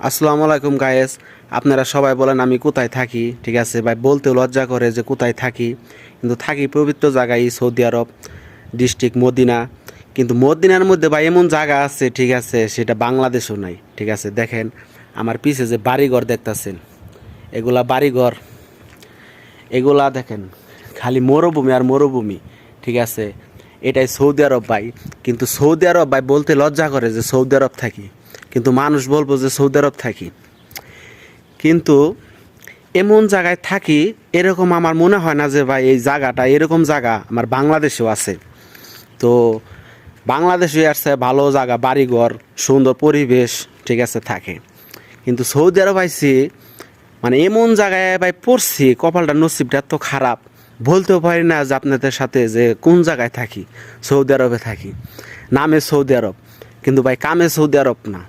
আসসালামু আলাইকুম গায়েস। আপনারা সবাই বলেন আমি কোথায় থাকি, ঠিক আছে ভাই, বলতেও লজ্জা করে যে কোথায় থাকি। কিন্তু থাকি পবিত্র জায়গায় সৌদি আরব, ডিস্ট্রিক্ট মদিনা। কিন্তু মদিনার মধ্যে ভাই এমন জায়গা আছে, ঠিক আছে, সেটা বাংলাদেশও নাই। ঠিক আছে, দেখেন আমার পিছে যে বাড়িঘর দেখতাছেন, এগুলা বাড়িঘর, এগুলা দেখেন খালি মরুভূমি আর মরুভূমি। ঠিক আছে, এটাই সৌদি আরব ভাই। কিন্তু সৌদি আরব ভাই বলতে লজ্জা করে যে সৌদি আরব থাকি, কিন্তু মানুষ বলবো যে সৌদি আরব থাকি। কিন্তু এমন জায়গায় থাকি, এরকম আমার মনে হয় না যে ভাই এই জায়গাটা, এরকম জায়গা আমার বাংলাদেশেও আছে। তো বাংলাদেশে আসছে ভালো জায়গা, বাড়িঘর, সুন্দর পরিবেশ, ঠিক আছে, থাকে। কিন্তু সৌদি আরব আইসি, মানে এমন জায়গায় ভাই পড়ছি, কপালটা নসিবটা এত খারাপ, বলতেও পারি না যে আপনাদের সাথে যে কোন জায়গায় থাকি। সৌদি আরবে থাকি, নামে সৌদি আরব, কিন্তু ভাই কামে সৌদি আরব না।